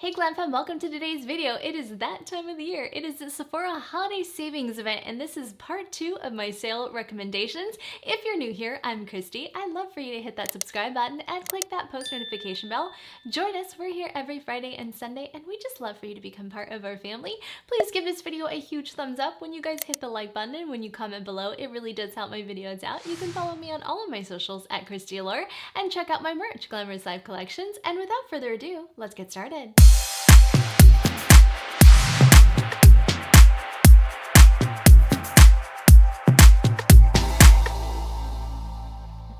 Hey Glamfam, welcome to today's video. It is that time of the year. It is the Sephora Holiday Savings event, and this is part 2 of my sale recommendations. If you're new here, I'm Kristi. I'd love for you to hit that subscribe button and click that post notification bell. Join us. We're here every Friday and Sunday, and we just love for you to become part of our family. Please give this video a huge thumbs up when you guys hit the like button and when you comment below. It really does help my videos out. You can follow me on all of my socials at Kristi Allure and check out my merch, Glamorous Life Collections. And without further ado, let's get started.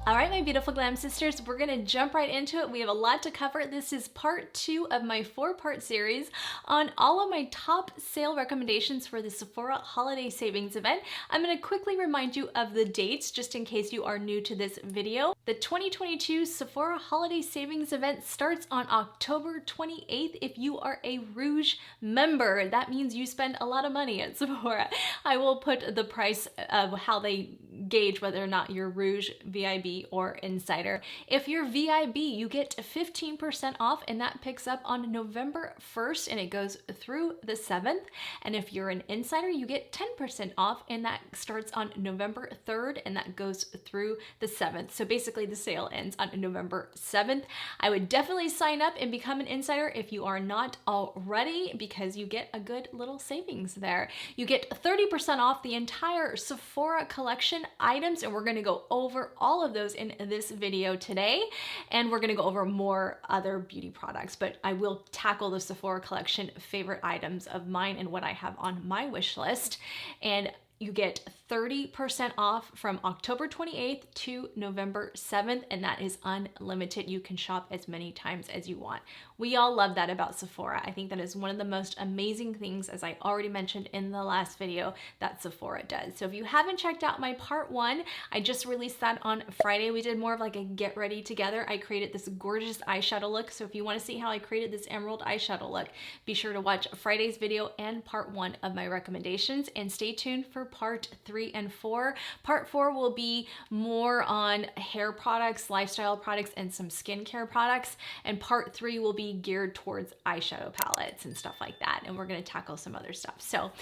All right, my beautiful glam sisters, we're gonna jump right into it. We have a lot to cover. This is part 2 of my 4-part series on all of my top sale recommendations for the Sephora Holiday Savings event. I'm gonna quickly remind you of the dates just in case you are new to this video. The 2022 Sephora Holiday Savings event starts on October 28th. If you are a Rouge member, that means you spend a lot of money at Sephora. I will put the price of how they gauge whether or not you're Rouge, VIB, or Insider. If you're VIB, you get 15% off, and that picks up on November 1st and it goes through the 7th. And if you're an Insider, you get 10% off, and that starts on November 3rd and that goes through the 7th. So basically the sale ends on November 7th. I would definitely sign up and become an Insider if you are not already, because you get a good little savings there. You get 30% off the entire Sephora Collection items, and we're going to go over all of those in this video today, and we're going to go over more other beauty products, but I will tackle the Sephora Collection favorite items of mine and what I have on my wish list. And you get 30% off from October 28th to November 7th, and that is unlimited. You can shop as many times as you want. We all love that about Sephora. I think that is one of the most amazing things, as I already mentioned in the last video, that Sephora does. So if you haven't checked out my part 1, I just released that on Friday. We did more of like a get ready together. I created this gorgeous eyeshadow look. So if you want to see how I created this emerald eyeshadow look, be sure to watch Friday's video and part 1 of my recommendations, and stay tuned for part 3 and 4. Part 4 will be more on hair products, lifestyle products, and some skincare products. And part 3 will be geared towards eyeshadow palettes and stuff like that. And we're going to tackle some other stuff. So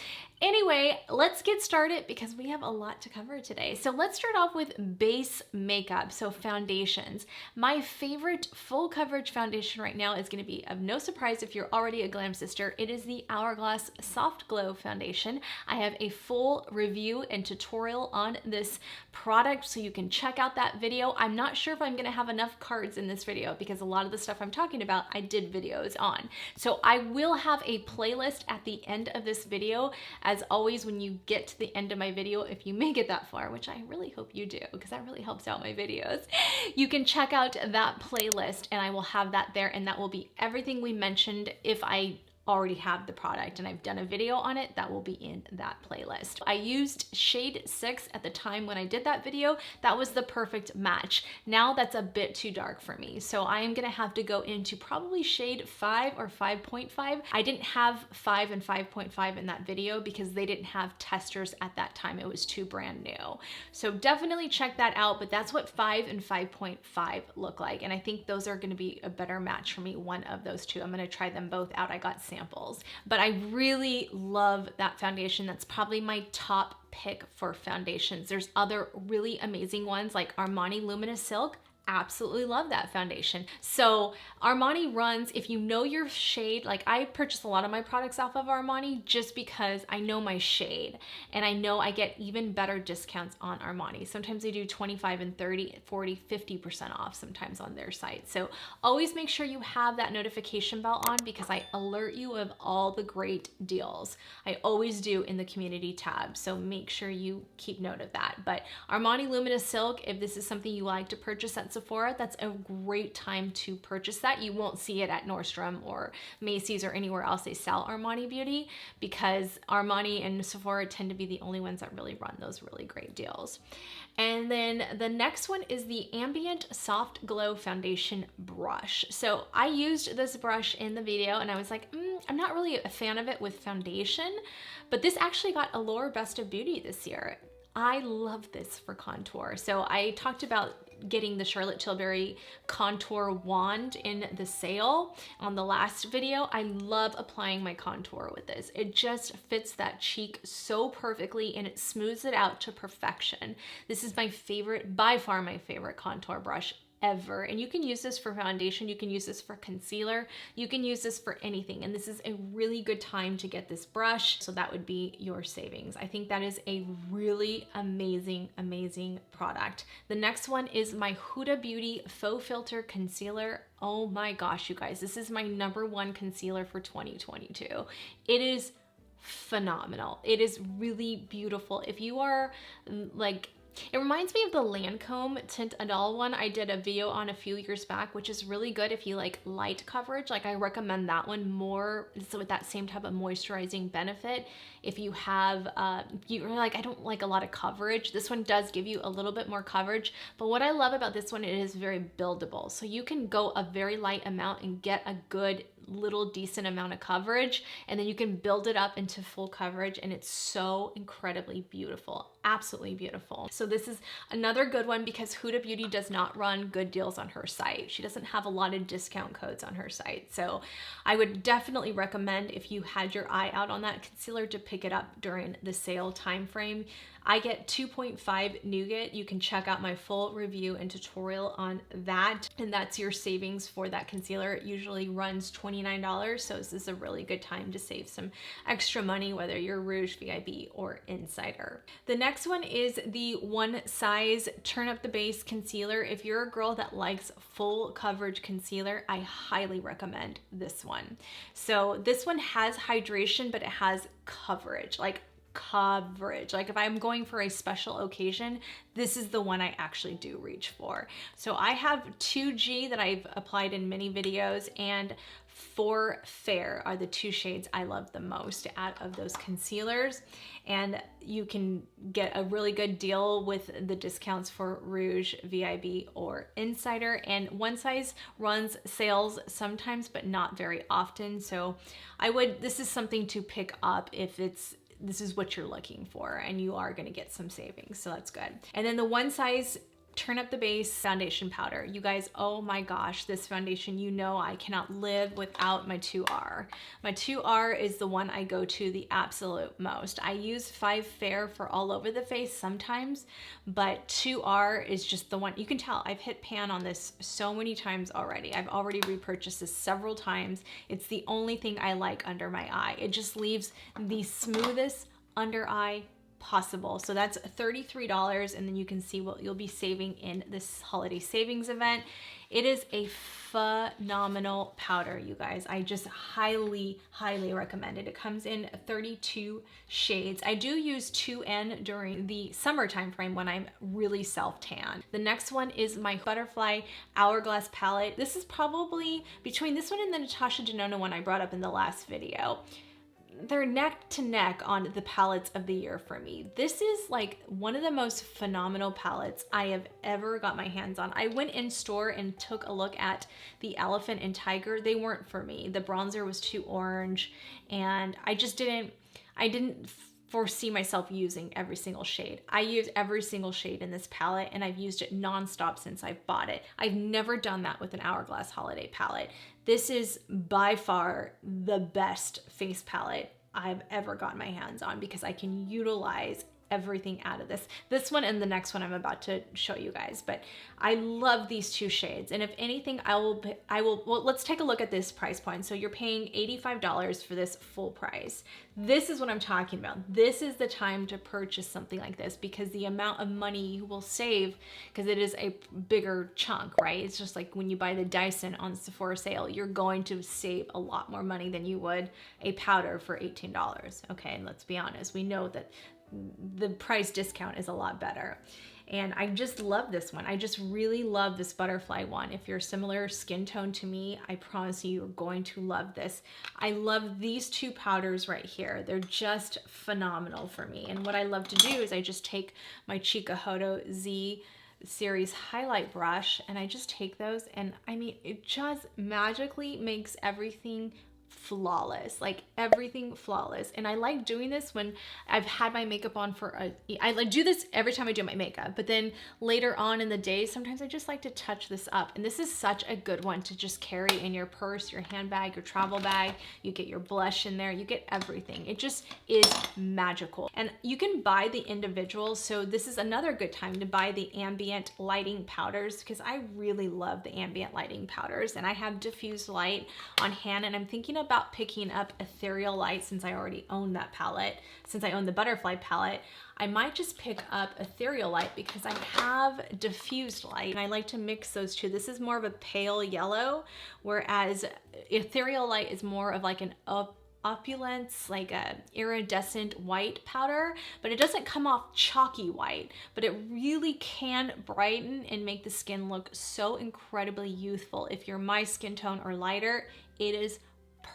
anyway, let's get started because we have a lot to cover today. So let's start off with base makeup. So foundations. My favorite full coverage foundation right now is going to be, of no surprise if you're already a glam sister, it is the Hourglass Soft Glow Foundation. I have a full review and tutorial on this product, so you can check out that video. I'm not sure if I'm going to have enough cards in this video because a lot of the stuff I'm talking about I did videos on. So I will have a playlist at the end of this video. As always, when you get to the end of my video, if you make it that far, which I really hope you do because that really helps out my videos, you can check out that playlist, and I will have that there, and that will be everything we mentioned. If I already have the product and I've done a video on it, that will be in that playlist. I used shade 6 at the time when I did that video. That was the perfect match. Now that's a bit too dark for me, so I am gonna have to go into probably shade 5 or 5.5. I didn't have 5 and 5.5 in that video because they didn't have testers at that time. It was too brand new. So definitely check that out, but that's what 5 and 5.5 look like, and I think those are gonna be a better match for me, one of those two. I'm gonna try them both out. I got samples, but I really love that foundation. That's probably my top pick for foundations. There's other really amazing ones like Armani Luminous Silk. Absolutely love that foundation. So Armani runs, if you know your shade, like I purchase a lot of my products off of Armani just because I know my shade, and I know I get even better discounts on Armani. Sometimes they do 25 and 30, 40, 50% off sometimes on their site. So always make sure you have that notification bell on because I alert you of all the great deals. I always do in the community tab. So make sure you keep note of that. But Armani Luminous Silk, if this is something you like to purchase at Sephora, that's a great time to purchase that. You won't see it at Nordstrom or Macy's or anywhere else they sell Armani Beauty, because Armani and Sephora tend to be the only ones that really run those really great deals. And then the next one is the Ambient Soft Glow Foundation Brush. So I used this brush in the video and I was like, I'm not really a fan of it with foundation, but this actually got Allure Best of Beauty this year. I love this for contour. So I talked about getting the Charlotte Tilbury contour wand in the sale on the last video. I love applying my contour with this. It just fits that cheek so perfectly and it smooths it out to perfection. This is my favorite, by far my favorite contour brush ever. And you can use this for foundation, you can use this for concealer, you can use this for anything. And this is a really good time to get this brush. So that would be your savings. I think that is a really amazing, amazing product. The next one is my Huda Beauty Faux Filter Concealer. Oh my gosh, you guys, this is my #1 concealer for 2022. It is phenomenal. It is really beautiful. If you are like, it reminds me of the Lancome Tint Adol one I did a video on a few years back, which is really good if you like light coverage. Like I recommend that one more, so with that same type of moisturizing benefit. If you have, you're like, I don't like a lot of coverage, this one does give you a little bit more coverage. But what I love about this one, it is very buildable. So you can go a very light amount and get a good little decent amount of coverage, and then you can build it up into full coverage, and it's so incredibly beautiful, absolutely beautiful. So this is another good one because Huda Beauty does not run good deals on her site. She doesn't have a lot of discount codes on her site. So I would definitely recommend, if you had your eye out on that concealer, to pick it up during the sale time frame. I get 2.5 Nougat. You can check out my full review and tutorial on that. And that's your savings for that concealer. It usually runs $29. So this is a really good time to save some extra money, whether you're Rouge, VIB, or Insider. The next one is the One Size Turn Up the Base Concealer. If you're a girl that likes full coverage concealer, I highly recommend this one. So this one has hydration, but it has coverage, like if I'm going for a special occasion, this is the one I actually do reach for. So I have 2G that I've applied in many videos, and 4 Fair are the 2 shades I love the most out of those concealers. And you can get a really good deal with the discounts for Rouge, VIB, or Insider. And One Size runs sales sometimes, but not very often. So this is something to pick up if this is what you're looking for, and you are gonna get some savings, so that's good. And then the One Size Turn Up the Base Foundation Powder. You guys, oh my gosh, this foundation, you know I cannot live without my 2R. My 2R is the one I go to the absolute most. I use 5 Fair for all over the face sometimes, but 2R is just the one. You can tell I've hit pan on this so many times already. I've already repurchased this several times. It's the only thing I like under my eye. It just leaves the smoothest under eye possible. So that's $33, and then you can see what you'll be saving in this holiday savings event. It is a phenomenal powder, you guys. I just highly, highly recommend it. It comes in 32 shades. I do use 2N during the summer time frame when I'm really self-tan. The next one is my Butterfly Hourglass palette. This is probably between this one and the Natasha Denona one I brought up in the last video. They're neck to neck on the palettes of the year for me. This is like one of the most phenomenal palettes I have ever got my hands on. I went in store and took a look at the Elephant and Tiger. They weren't for me. The bronzer was too orange, and I didn't foresee myself using every single shade. I use every single shade in this palette, and I've used it nonstop since I've bought it. I've never done that with an Hourglass holiday palette. This is by far the best face palette I've ever gotten my hands on because I can utilize everything out of this. This one and the next one I'm about to show you guys, but I love these 2 shades. And if anything, well, let's take a look at this price point. So you're paying $85 for this full price. This is what I'm talking about. This is the time to purchase something like this because the amount of money you will save, because it is a bigger chunk, right? It's just like when you buy the Dyson on Sephora sale, you're going to save a lot more money than you would a powder for $18. Okay, and let's be honest, we know that the price discount is a lot better. And I just love this one. I just really love this Butterfly one. If you're similar skin tone to me, I promise you, you're going to love this. I love these 2 powders right here. They're just phenomenal for me. And what I love to do is I just take my Chikuhodo Z series highlight brush and I just take those, and I mean, it just magically makes everything flawless, like everything flawless. And I like doing this when I've had my makeup on I like do this every time I do my makeup, but then later on in the day, sometimes I just like to touch this up. And this is such a good one to just carry in your purse, your handbag, your travel bag. You get your blush in there, you get everything. It just is magical. And you can buy the individuals. So this is another good time to buy the ambient lighting powders, because I really love the ambient lighting powders. And I have diffused light on hand, and I'm thinking about picking up ethereal light since I already own that palette. Since I own the butterfly palette, I might just pick up ethereal light because I have diffused light and I like to mix those two. This is more of a pale yellow, whereas ethereal light is more of like an opulence, like a iridescent white powder, but it doesn't come off chalky white, but it really can brighten and make the skin look so incredibly youthful. If you're my skin tone or lighter, it is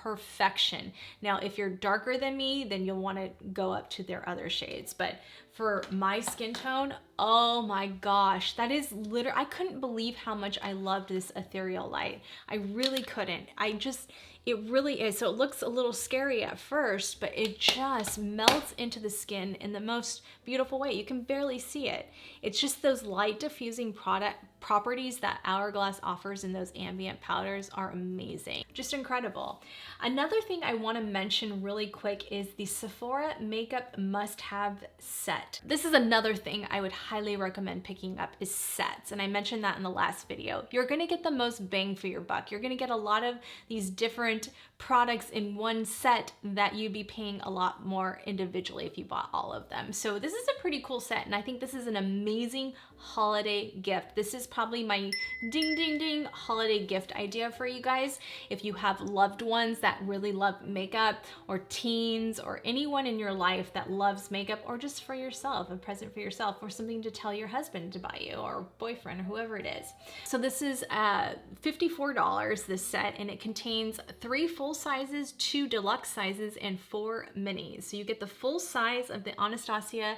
perfection. Now, if you're darker than me, then you'll want to go up to their other shades. But for my skin tone, oh my gosh, that is literally, I couldn't believe how much I loved this ethereal light. I really couldn't. It really is. So it looks a little scary at first, but it just melts into the skin in the most beautiful way. You can barely see it. It's just those light diffusing properties that Hourglass offers in those ambient powders are amazing. Just incredible. Another thing I want to mention really quick is the Sephora makeup must-have set. This is another thing I would highly recommend picking up is sets. And I mentioned that in the last video. You're going to get the most bang for your buck. You're going to get a lot of these different products in one set that you'd be paying a lot more individually if you bought all of them. So this is a pretty cool set, and I think this is an amazing holiday gift. This is probably my ding ding ding holiday gift idea for you guys. If you have loved ones that really love makeup, or teens, or anyone in your life that loves makeup, or just for yourself, a present for yourself, or something to tell your husband to buy you, or boyfriend, or whoever it is. So this is $54, this set, and it contains 3 full sizes, 2 deluxe sizes, and 4 minis. So you get the full size of the Anastasia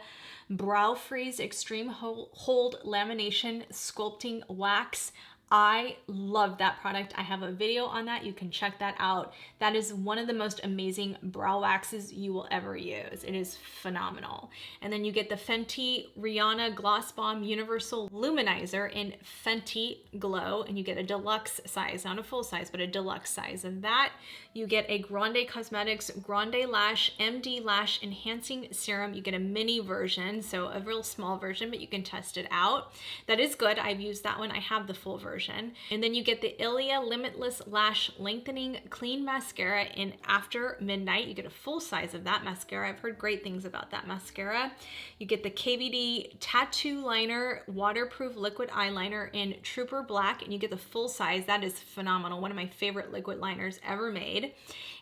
Brow Freeze Extreme Hold Lamination Sculpting Wax. I love that product. I have a video on that. You can check that out. That is one of the most amazing brow waxes you will ever use. It is phenomenal. And then you get the Fenty Rihanna Gloss Bomb Universal Luminizer in Fenty Glow, and you get a deluxe size, not a full size, but a deluxe size of that. You get a Grande Cosmetics Grande Lash MD Lash Enhancing Serum. You get a mini version, so a real small version, but you can test it out. That is good. I've used that one. I have the full version. And then you get the Ilia Limitless Lash Lengthening Clean Mascara in After Midnight. You get a full size of that mascara. I've heard great things about that mascara. You get the KVD Tattoo Liner Waterproof Liquid Eyeliner in Trooper Black, and you get the full size. That is phenomenal. One of my favorite liquid liners ever made.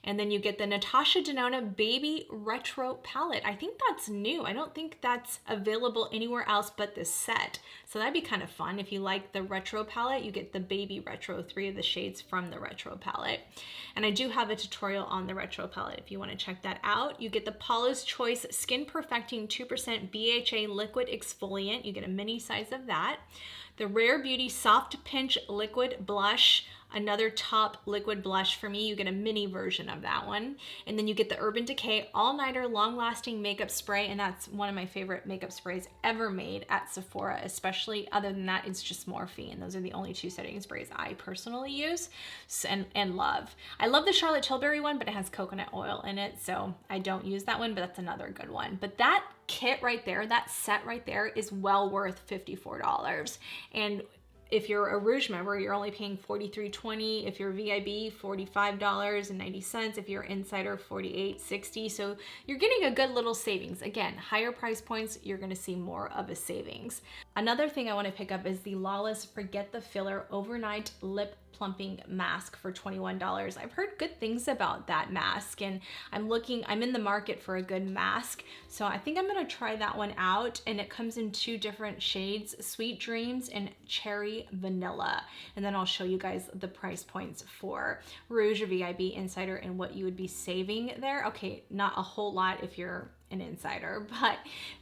And then you get the Natasha Denona Baby Retro Palette. I think that's new. I don't think that's available anywhere else but this set. So that'd be kind of fun. If you like the retro palette, you get the Baby Retro, 3 of the shades from the retro palette. And I do have a tutorial on the retro palette if you want to check that out. You get the Paula's Choice Skin Perfecting 2% BHA Liquid Exfoliant. You get a mini size of that. The Rare Beauty Soft Pinch Liquid Blush, another top liquid blush for me. You get a mini version of that one. And then you get the Urban Decay All-Nighter Long-Lasting Makeup Spray, and that's one of my favorite makeup sprays ever made at Sephora, especially. Other than that, it's just Morphine. Those are the only 2 setting sprays I personally use and love. I love the Charlotte Tilbury one, but it has coconut oil in it, so I don't use that one, but that's another good one. But that kit right there, that set right there, is well worth $54. And if you're a Rouge member, you're only paying $43.20. If you're VIB, $45.90. If you're Insider, $48.60. So you're getting a good little savings. Again, higher price points, you're gonna see more of a savings. Another thing I wanna pick up is the Lawless Forget the Filler Overnight Lip Plumping Mask for $21. I've heard good things about that mask, and I'm in the market for a good mask. So I think I'm gonna try that one out, and it comes in 2 different shades, Sweet Dreams and Cherry Vanilla. And then I'll show you guys the price points for Rouge, VIB, Insider, and what you would be saving there. Okay, not a whole lot if you're an insider, but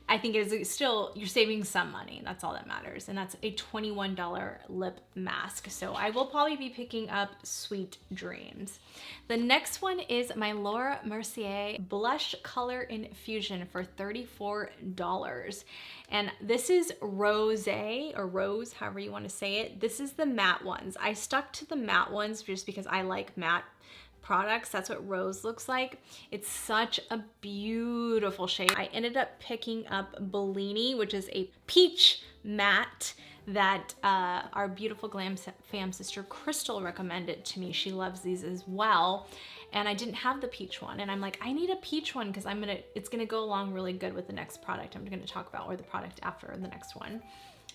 I think it's still, you're saving some money. That's all that matters. And that's a $21 lip mask. So I will probably be picking up Sweet Dreams. The next one is my Laura Mercier Blush Color Infusion for $34. And this is Rose, or Rose, however you want to say it. This is the matte ones. I stuck to the matte ones just because I like matte products. That's what Rose looks like. It's such a beautiful shade. I ended up picking up Bellini, which is a peach matte that our beautiful Glamfam sister Crystal recommended to me. She loves these as well. And I didn't have the peach one. And I'm like, I need a peach one because it's gonna go along really good with the next product I'm gonna talk about, or the product after the next one.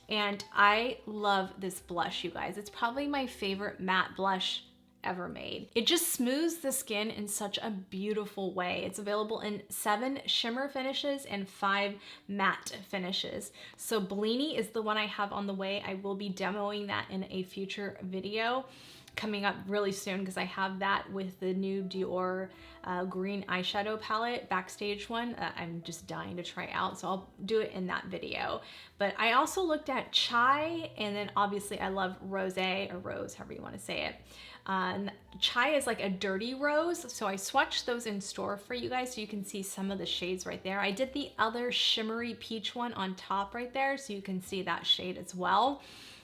And I love this blush, you guys. It's probably my favorite matte blush ever made. It just smooths the skin in such a beautiful way. It's available in 7 shimmer finishes and 5 matte finishes. So Bellini is the one I have on the way. I will be demoing that in a future video coming up really soon because I have that with the new Dior green eyeshadow palette, Backstage one. I'm just dying to try out, so I'll do it in that video. But I also looked at Chai, and then obviously I love Rosé, or Rose, however you want to say it. Chai is like a dirty rose, so I swatched those in store for you guys so you can see some of the shades right there. I did the other shimmery peach one on top right there so you can see that shade as well.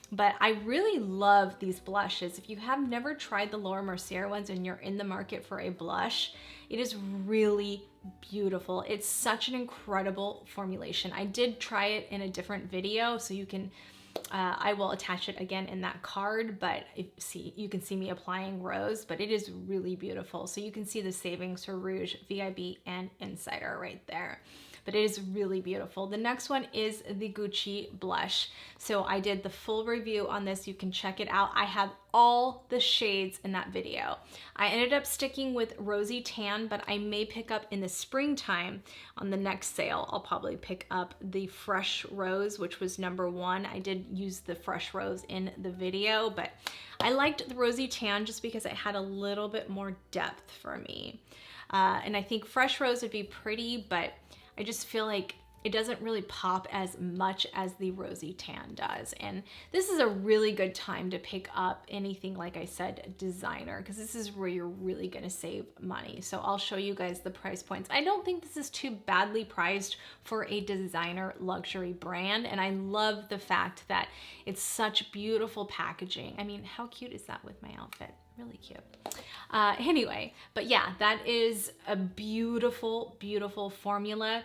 But I really love these blushes. If you have never tried the Laura Mercier ones and you're in the market for a blush, it is really beautiful. It's such an incredible formulation. I did try it in a different video, so you can I will attach it again in that card, but you can see me applying Rose, but it is really beautiful. So you can see the savings for Rouge, VIB, and Insider right there. But it is really beautiful. The next one is the Gucci blush. So I did the full review on this. You can check it out. I have all the shades in that video. I ended up sticking with Rosy Tan, but I may pick up in the springtime on the next sale. I'll probably pick up the Fresh Rose, which was #1. I did use the Fresh Rose in the video, but I liked the Rosy Tan just because it had a little bit more depth for me. And I think Fresh Rose would be pretty, but I just feel like it doesn't really pop as much as the Rosy Tan does. And this is a really good time to pick up anything, like I said, designer, because this is where you're really gonna save money. So I'll show you guys the price points. I don't think this is too badly priced for a designer luxury brand. And I love the fact that it's such beautiful packaging. I mean, how cute is that with my outfit? Really cute. Anyway, but yeah, that is a beautiful, beautiful formula.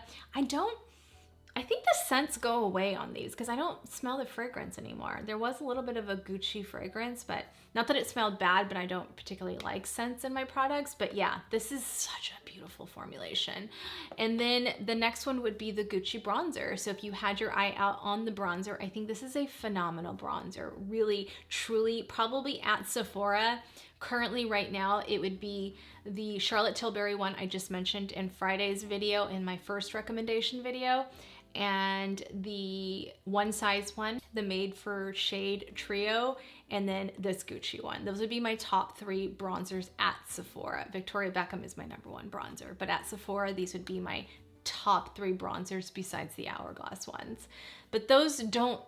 I think the scents go away on these because I don't smell the fragrance anymore. There was a little bit of a Gucci fragrance, but not that it smelled bad, but I don't particularly like scents in my products. But yeah, this is such a beautiful formulation. And then the next one would be the Gucci bronzer. So if you had your eye out on the bronzer, I think this is a phenomenal bronzer. Really, truly, probably at Sephora. Currently right now, it would be the Charlotte Tilbury one I just mentioned in Friday's video, in my first recommendation video, and the One Size one, the Made for Shade Trio, and then this Gucci one. Those would be my top 3 bronzers at Sephora. Victoria Beckham is my #1 bronzer, but at Sephora, these would be my top 3 bronzers besides the Hourglass ones. But those don't,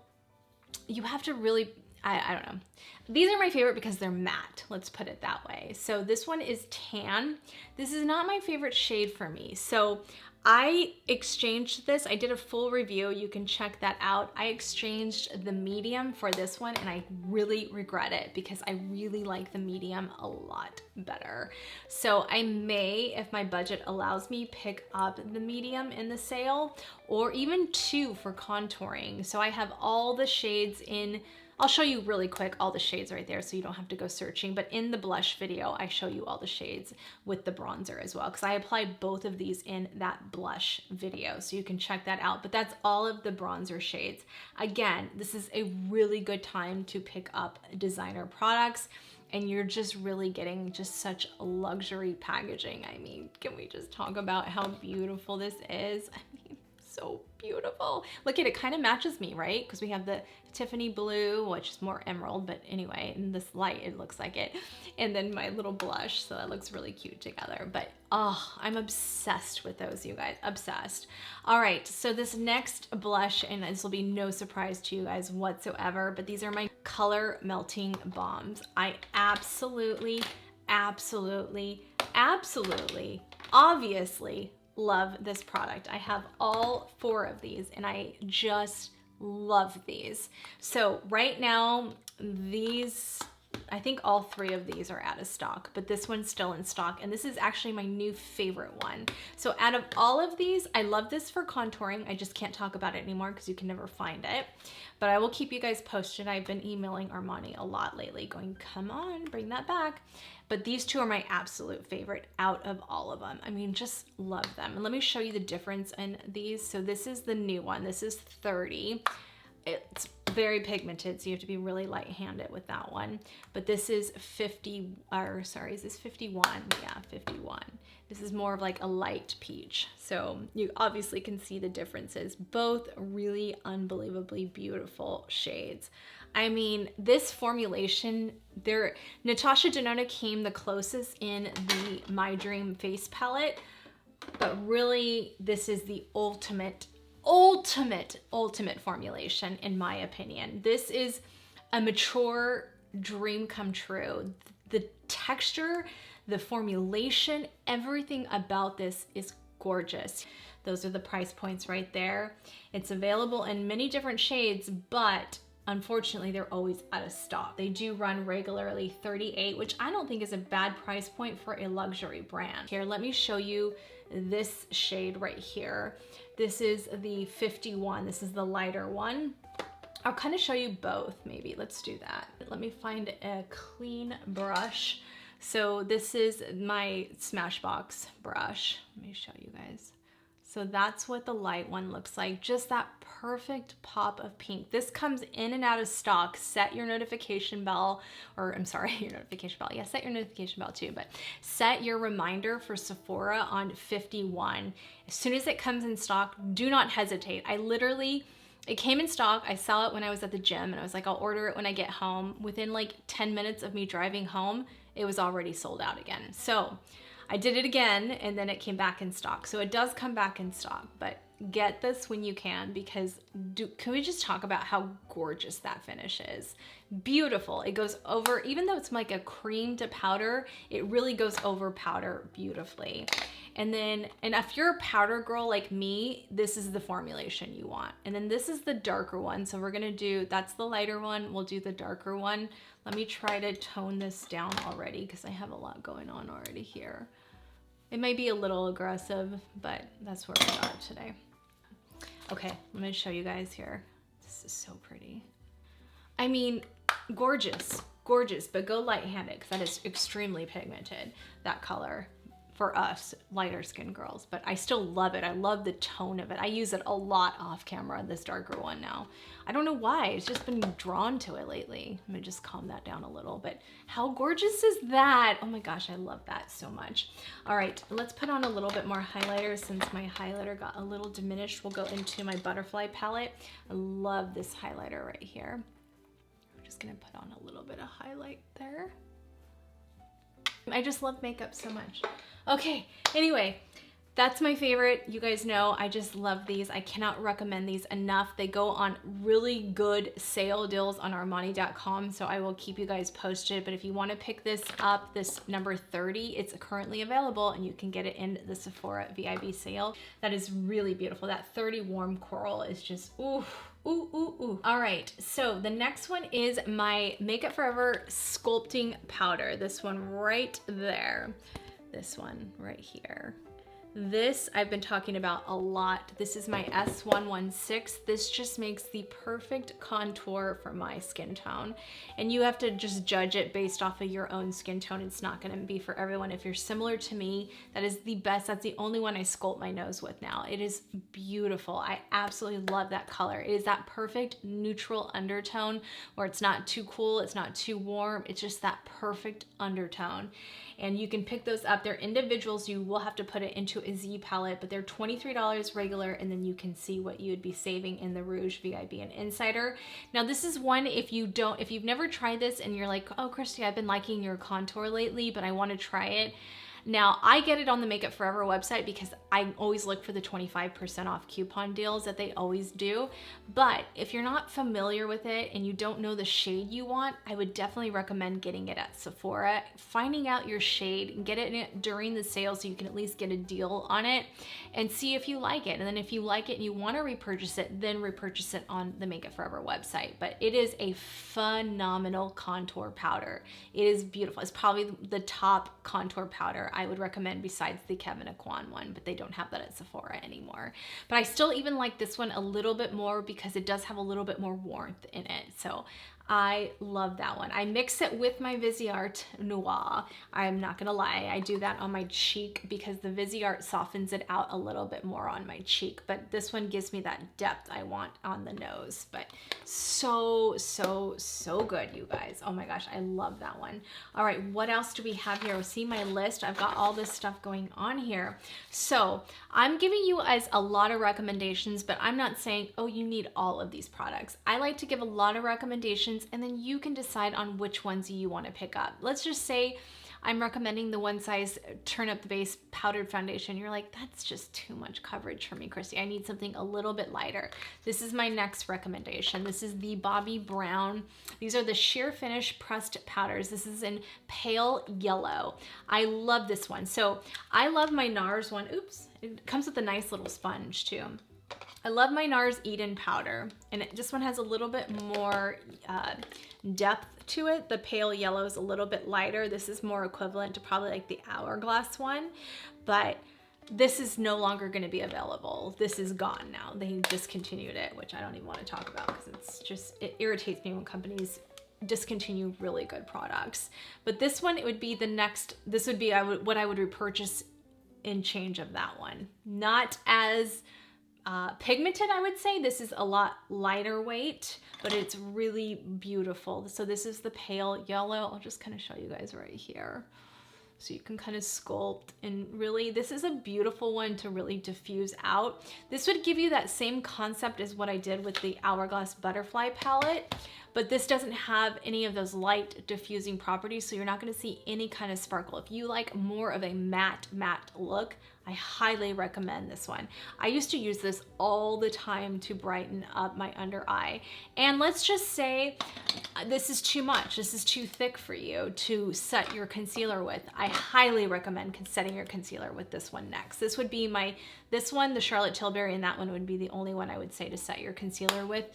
you have to really, I don't know. These are my favorite because they're matte, let's put it that way. So this one is tan. This is not my favorite shade for me. So I exchanged this. I did a full review. You can check that out. I exchanged the medium for this one and I really regret it because I really like the medium a lot better. So I may, if my budget allows me, pick up the medium in the sale, or even 2 for contouring. So I have all the shades in. I'll show you really quick all the shades right there so you don't have to go searching, but in the blush video, I show you all the shades with the bronzer as well, because I applied both of these in that blush video, so you can check that out. But that's all of the bronzer shades. Again, this is a really good time to pick up designer products, and you're just really getting just such luxury packaging. I mean, can we just talk about how beautiful this is? I mean, so beautiful. Look at it, kind of matches me, right? Because we have the Tiffany blue, which is more emerald, but anyway, in this light, it looks like it. And then my little blush, so that looks really cute together. But oh, I'm obsessed with those, you guys, obsessed. All right, so this next blush, and this will be no surprise to you guys whatsoever, but these are my color melting bombs. I absolutely, obviously love this product. I have all 4 of these and I just love these. So right now, these, I think all 3 of these are out of stock, but this one's still in stock, and this is actually my new favorite one. So out of all of these, I love this for contouring. I just can't talk about it anymore because you can never find it, but I will keep you guys posted. I've been emailing Armani a lot lately going, come on, bring that back. But these 2 are my absolute favorite out of all of them. I mean, just love them. And let me show you the difference in these. So this is the new one. This is 30. It's very pigmented, so you have to be really light-handed with that one. But this is 50, or sorry, is this 51? Yeah, 51. This is more of like a light peach. So you obviously can see the differences. Both really unbelievably beautiful shades. I mean, this formulation, Natasha Denona came the closest in the My Dream face palette, but really this is the ultimate formulation in my opinion. This is a mature dream come true. The texture, the formulation, everything about this is gorgeous. Those are the price points right there. It's available in many different shades, but unfortunately, they're always out of stock. They do run regularly $38, which I don't think is a bad price point for a luxury brand. Here, let me show you this shade right here. This is the 51. This is the lighter one. I'll kind of show you both, maybe. Let's do that. Let me find a clean brush. So this is my Smashbox brush. Let me show you guys. So that's what the light one looks like, just that perfect pop of pink. This comes in and out of stock. Set your notification bell, or I'm sorry, your notification bell. Yeah, set your notification bell too, but set your reminder for Sephora on 51. As soon as it comes in stock, do not hesitate. It came in stock. I saw it when I was at the gym and I was like, I'll order it when I get home. Within like 10 minutes of me driving home, it was already sold out again. So I did it again and then it came back in stock. So it does come back in stock, but get this when you can, because can we just talk about how gorgeous that finish is? Beautiful. It goes over, even though it's like a cream to powder, it really goes over powder beautifully. And if you're a powder girl like me, this is the formulation you want. And then this is the darker one. So we're gonna do, that's the lighter one. We'll do the darker one. Let me try to tone this down already because I have a lot going on already here. It may be a little aggressive, but that's where we are today. Okay, I'm gonna show you guys here. This is so pretty. I mean, gorgeous, gorgeous, but go light-handed because that is extremely pigmented, that color. For us lighter skin girls, but I still love it. I love the tone of it. I use it a lot off camera, this darker one now. I don't know why, it's just been drawn to it lately. Let me just calm that down a little, but how gorgeous is that? Oh my gosh, I love that so much. All right, let's put on a little bit more highlighter since my highlighter got a little diminished. We'll go into my butterfly palette. I love this highlighter right here. I'm just gonna put on a little bit of highlight there. I just love makeup so much. Okay, anyway, that's my favorite. You guys know I just love these. I cannot recommend these enough. They go on really good sale deals on Armani.com, so I will keep you guys posted. But if you want to pick this up, this number 30, it's currently available and you can get it in the Sephora VIB sale. That is really beautiful. That 30 warm coral is just, ooh. Ooh, ooh, ooh. All right, so the next one is my Makeup Forever Sculpting Powder. This one right there. This one right here. This I've been talking about a lot. This is my S116. This just makes the perfect contour for my skin tone. And you have to just judge it based off of your own skin tone. It's not gonna be for everyone. If you're similar to me, that is the best. That's the only one I sculpt my nose with now. It is beautiful. I absolutely love that color. It is that perfect neutral undertone where it's not too cool, it's not too warm. It's just that perfect undertone. And you can pick those up. They're individuals. You will have to put it into a Z palette, but they're $23 regular, and then you can see what you would be saving in the Rouge VIB and Insider. Now this is one, if you've never tried this and you're like, oh Kristi, I've been liking your contour lately, but I want to try it. Now, I get it on the Makeup Forever website because I always look for the 25% off coupon deals that they always do. But if you're not familiar with it and you don't know the shade you want, I would definitely recommend getting it at Sephora, finding out your shade and get it during the sale so you can at least get a deal on it and see if you like it. And then if you like it and you want to repurchase it, then repurchase it on the Makeup Forever website. But it is a phenomenal contour powder. It is beautiful. It's probably the top contour powder I would recommend besides the Kevyn Aucoin one, but they don't have that at Sephora anymore. But I still even like this one a little bit more because it does have a little bit more warmth in it. So I love that one. I mix it with my Viseart Noir. I'm not gonna lie, I do that on my cheek because the Viseart softens it out a little bit more on my cheek, but this one gives me that depth I want on the nose. But so good, you guys. Oh my gosh, I love that one. All right, what else do we have here? See my list. I've got all this stuff going on here. So I'm giving you guys a lot of recommendations, but I'm not saying, oh, you need all of these products. I like to give a lot of recommendations and then you can decide on which ones you want to pick up. Let's just say I'm recommending the One Size Turn Up the Base powdered foundation. You're like, that's just too much coverage for me, Kristi. I need something a little bit lighter. This is my next recommendation. This is the Bobbi Brown. These are the sheer finish pressed powders. This is in pale yellow. I love this one. So I love my NARS one. Oops, it comes with a nice little sponge too. I love my NARS Eden powder, and this one has a little bit more depth to it. The pale yellow is a little bit lighter. This is more equivalent to probably like the Hourglass one, but this is no longer going to be available. This is gone now. They discontinued it, which I don't even want to talk about because it's just, it irritates me when companies discontinue really good products. But this one, it would be the next, this would be what I would repurchase in change of that one. Not as pigmented, I would say. This is a lot lighter weight, but it's really beautiful. So this is the pale yellow. I'll just kind of show you guys right here. So you can kind of sculpt, and really this is a beautiful one to really diffuse out. This would give you that same concept as what I did with the Hourglass Butterfly palette, but this doesn't have any of those light diffusing properties, so you're not going to see any kind of sparkle. If you like more of a matte look, I highly recommend this one. I used to use this all the time to brighten up my under eye. And let's just say this is too much. This is too thick for you to set your concealer with. I highly recommend setting your concealer with this one next. This would be this one, the Charlotte Tilbury, and that one would be the only one I would say to set your concealer with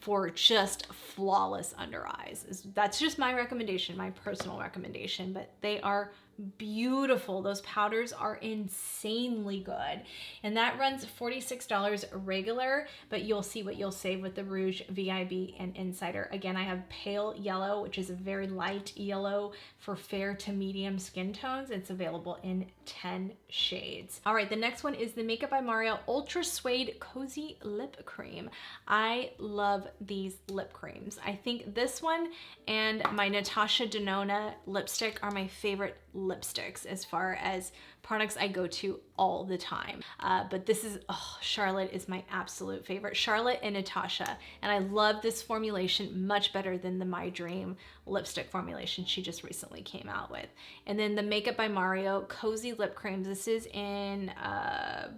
for just flawless under eyes. That's just my recommendation, my personal recommendation, but they are beautiful. Those powders are insanely good. And that runs $46 regular, but you'll see what you'll save with the Rouge VIB and Insider. Again, I have pale yellow, which is a very light yellow for fair to medium skin tones. It's available in 10 shades. All right, the next one is the Makeup by Mario Ultra Suede Cozy Lip Cream. I love these lip creams. I think this one and my Natasha Denona lipstick are my favorite lipsticks as far as products I go to all the time. But this is, oh, Charlotte is my absolute favorite. Charlotte and Natasha. And I love this formulation much better than the My Dream lipstick formulation she just recently came out with. And then the Makeup by Mario Cozy Lip Creams. This is in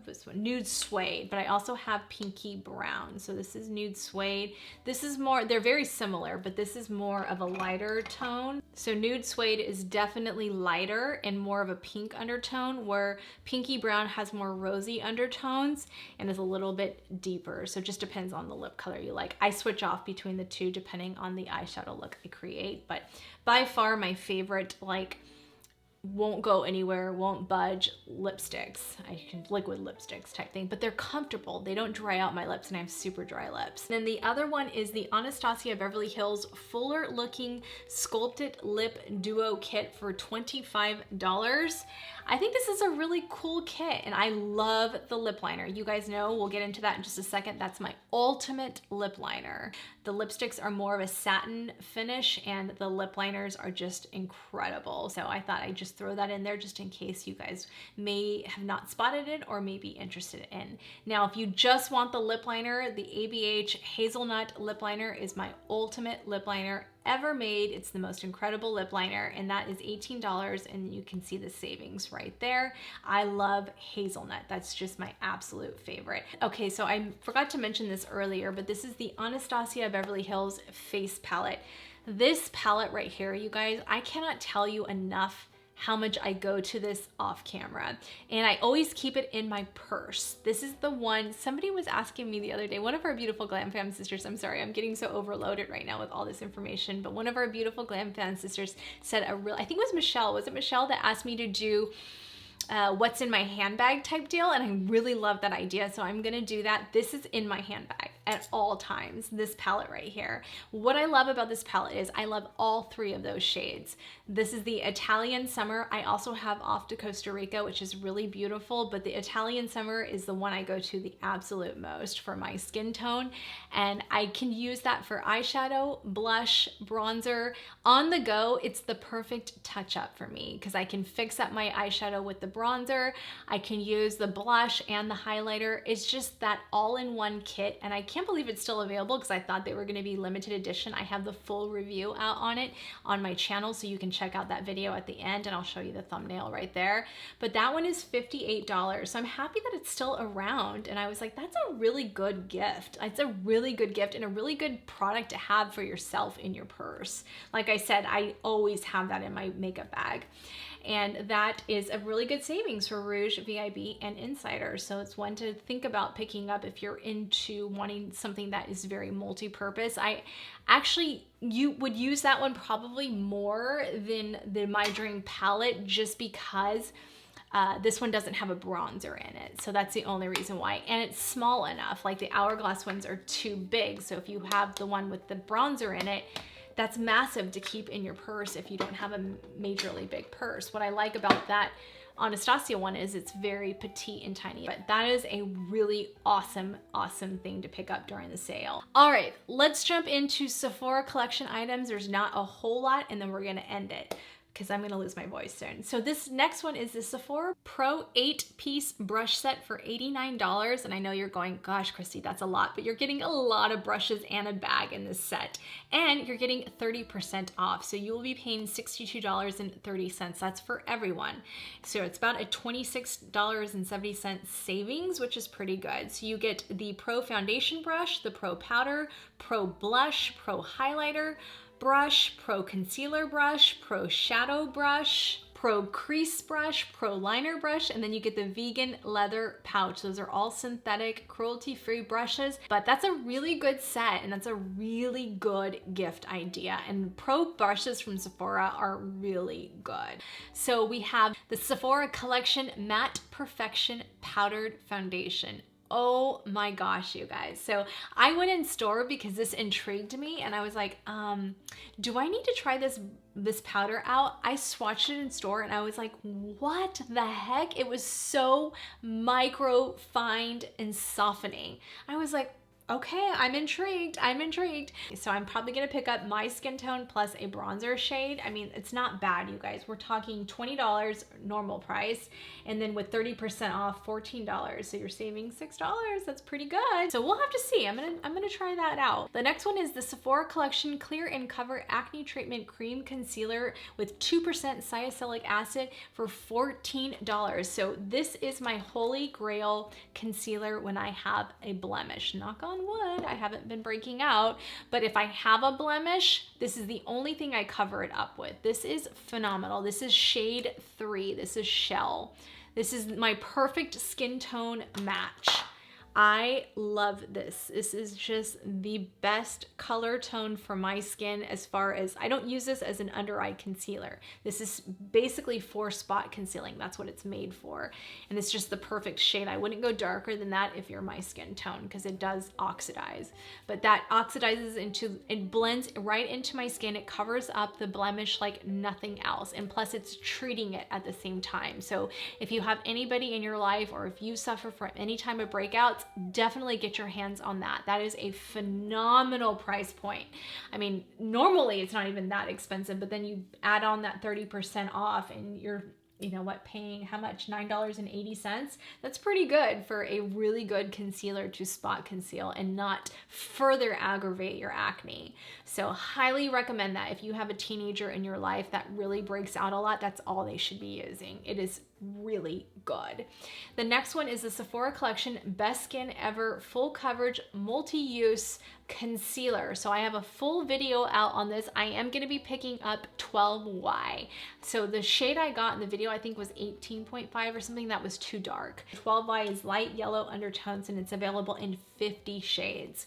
this one, Nude Suede, but I also have Pinky Brown. So this is Nude Suede. This is more, they're very similar, but this is more of a lighter tone. So Nude Suede is definitely lighter and more of a pink undertone, where Pinky Brown has more rosy undertones and is a little bit deeper. So it just depends on the lip color you like. I switch off between the two depending on the eyeshadow look I create, but by far my favorite, like, won't go anywhere, won't budge lipsticks. I can liquid lipsticks type thing, but they're comfortable. They don't dry out my lips, and I have super dry lips. And then the other one is the Anastasia Beverly Hills Fuller Looking Sculpted Lip Duo Kit for $25. I think this is a really cool kit, and I love the lip liner. You guys know, we'll get into that in just a second. That's my ultimate lip liner. The lipsticks are more of a satin finish, and the lip liners are just incredible. So I thought I'd just just throw that in there just in case you guys may have not spotted it or may be interested in. Now, if you just want the lip liner, the ABH Hazelnut Lip Liner is my ultimate lip liner ever made. It's the most incredible lip liner, and that is $18, and you can see the savings right there. I love hazelnut. That's just my absolute favorite. Okay, so I forgot to mention this earlier, but this is the Anastasia Beverly Hills Face Palette. This palette right here, you guys, I cannot tell you enough how much I go to this off camera, and I always keep it in my purse. This is the one, somebody was asking me the other day, one of our beautiful Glamfam sisters, I'm sorry, I'm getting so overloaded right now with all this information, but one of our beautiful Glamfam sisters said I think it was Michelle, was it Michelle that asked me to do what's in my handbag type deal, and I really love that idea, so I'm gonna do that. This is in my handbag at all times, this palette right here. What I love about this palette is I love all three of those shades. This is the Italian Summer. I also have Off to Costa Rica, which is really beautiful, but the Italian Summer is the one I go to the absolute most for my skin tone, and I can use that for eyeshadow, blush, bronzer. On the go, it's the perfect touch-up for me because I can fix up my eyeshadow with the bronzer, I can use the blush and the highlighter. It's just that all-in-one kit, and I can't believe it's still available because I thought they were going to be limited edition. I have the full review out on it on my channel, so you can check out that video at the end, and I'll show you the thumbnail right there. But that one is $58, so I'm happy that it's still around, and I was like, that's a really good gift. It's a really good gift and a really good product to have for yourself in your purse. Like I said, I always have that in my makeup bag. And that is a really good savings for Rouge, VIB, and Insider. So it's one to think about picking up if you're into wanting something that is very multi-purpose. You would use that one probably more than the My Dream palette just because this one doesn't have a bronzer in it. So that's the only reason why. And it's small enough, like the Hourglass ones are too big. So if you have the one with the bronzer in it, that's massive to keep in your purse if you don't have a majorly big purse. What I like about that Anastasia one is it's very petite and tiny, but that is a really awesome thing to pick up during the sale. All right, let's jump into Sephora Collection items. There's not a whole lot, and then we're gonna end it because I'm gonna lose my voice soon. So this next one is the Sephora Pro 8-piece brush set for $89. And I know you're going, gosh, Kristi, that's a lot, but you're getting a lot of brushes and a bag in this set. And you're getting 30% off. So you will be paying $62.30. That's for everyone. So it's about a $26.70 savings, which is pretty good. So you get the Pro Foundation brush, the Pro Powder, Pro Blush, Pro Highlighter, brush, Pro Concealer brush, Pro Shadow brush, Pro Crease brush, Pro Liner brush, and then you get the vegan leather pouch. Those are all synthetic, cruelty-free brushes, but that's a really good set, and that's a really good gift idea. And Pro brushes from Sephora are really good. So we have the Sephora Collection Matte Perfection Powdered Foundation. Oh my gosh, you guys. So I went in store because this intrigued me, and I was like, do I need to try this powder out? I swatched it in store and I was like, what the heck? It was so micro fine and softening. I was like, okay, I'm intrigued. So I'm probably gonna pick up my skin tone plus a bronzer shade. I mean, it's not bad, you guys. We're talking $20 normal price, and then with 30% off, $14. So you're saving $6. That's pretty good. So we'll have to see. I'm gonna try that out. The next one is the Sephora Collection Clear and Cover Acne Treatment Cream Concealer with 2% salicylic acid for $14. So this is my holy grail concealer when I have a blemish. Knock on wood, I haven't been breaking out, but if I have a blemish, this is the only thing I cover it up with. This is phenomenal. This is shade 3. This is Shell. This is my perfect skin tone match. I love this. This is just the best color tone for my skin as far as, I don't use this as an under eye concealer. This is basically for spot concealing. That's what it's made for. And it's just the perfect shade. I wouldn't go darker than that if you're my skin tone because it does oxidize. But that oxidizes into, it blends right into my skin. It covers up the blemish like nothing else. And plus it's treating it at the same time. So if you have anybody in your life or if you suffer from any time of breakouts, spots, definitely get your hands on that. That is a phenomenal price point. I mean, normally it's not even that expensive, but then you add on that 30% off and you're, you know what, paying how much? $9.80. That's pretty good for a really good concealer to spot conceal and not further aggravate your acne. So highly recommend that. If you have a teenager in your life that really breaks out a lot, that's all they should be using. It is really good. The next one is the Sephora Collection Best Skin Ever Full Coverage Multi-Use Concealer. So I have a full video out on this. I am going to be picking up 12Y. So the shade I got in the video I think was 18.5 or something. That was too dark. 12Y is light yellow undertones and it's available in 50 shades.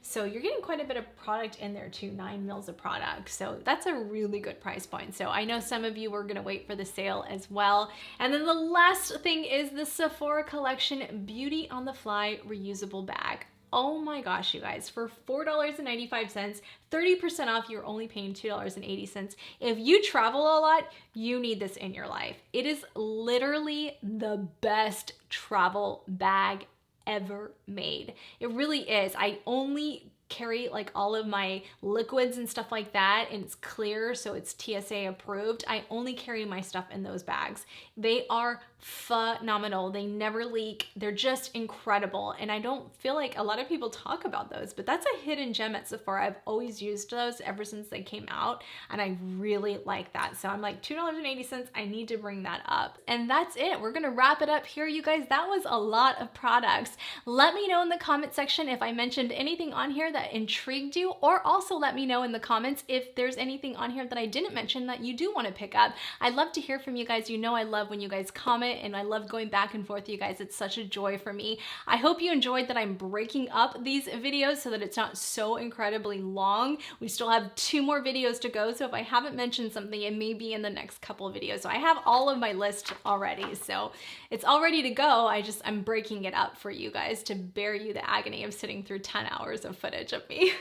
So you're getting quite a bit of product in there too, 9 mils of product. So that's a really good price point. So I know some of you were gonna wait for the sale as well. And then the last thing is the Sephora Collection Beauty on the Fly Reusable Bag. Oh my gosh, you guys, for $4.95, 30% off, you're only paying $2.80. If you travel a lot, you need this in your life. It is literally the best travel bag ever made. It really is. I only carry like all of my liquids and stuff like that, and it's clear, so it's TSA approved. I only carry my stuff in those bags. They are phenomenal. They never leak. They're just incredible. And I don't feel like a lot of people talk about those, but that's a hidden gem at Sephora. I've always used those ever since they came out, and I really like that. So I'm like, $2.80, I need to bring that up. And that's it. We're gonna wrap it up here, you guys. That was a lot of products. Let me know in the comment section if I mentioned anything on here that intrigued you, or also let me know in the comments if there's anything on here that I didn't mention that you do want to pick up. I'd love to hear from you guys. You know I love when you guys comment, and I love going back and forth with you guys. It's such a joy for me. I hope you enjoyed that I'm breaking up these videos so that it's not so incredibly long. We still have 2 more videos to go, so if I haven't mentioned something, it may be in the next couple of videos. So I have all of my list already, so it's all ready to go. I'm breaking it up for you guys to bear you the agony of sitting through 10 hours of footage of me.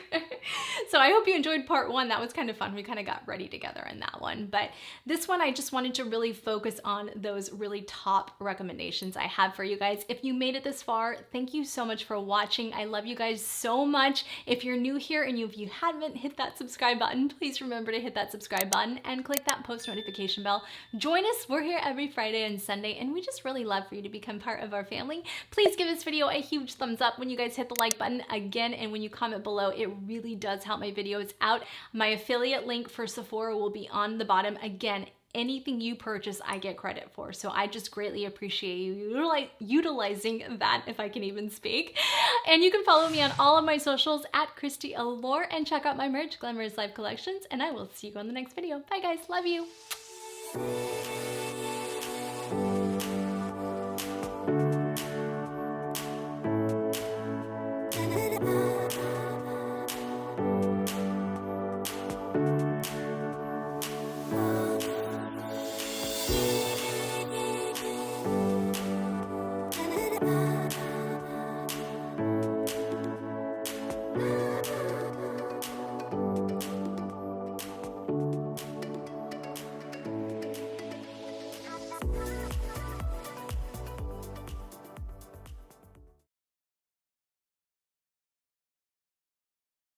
So I hope you enjoyed part 1. That was kind of fun. We kind of got ready together in that one. But this one, I just wanted to really focus on those really top recommendations I have for you guys. If you made it this far, thank you so much for watching. I love you guys so much. If you're new here and if you haven't hit that subscribe button, please remember to hit that subscribe button and click that post notification bell. Join us. We're here every Friday and Sunday, and we just really love for you to become part of our family. Please give this video a huge thumbs up when you guys hit the like button again, and when you comment below, it really does help my videos out. My affiliate link for Sephora will be on the bottom. Again, anything you purchase, I get credit for. So I just greatly appreciate you utilizing that, if I can even speak. And you can follow me on all of my socials at Kristi Allure, and check out my merch, Glamorous Life Collections, and I will see you on the next video. Bye guys, love you.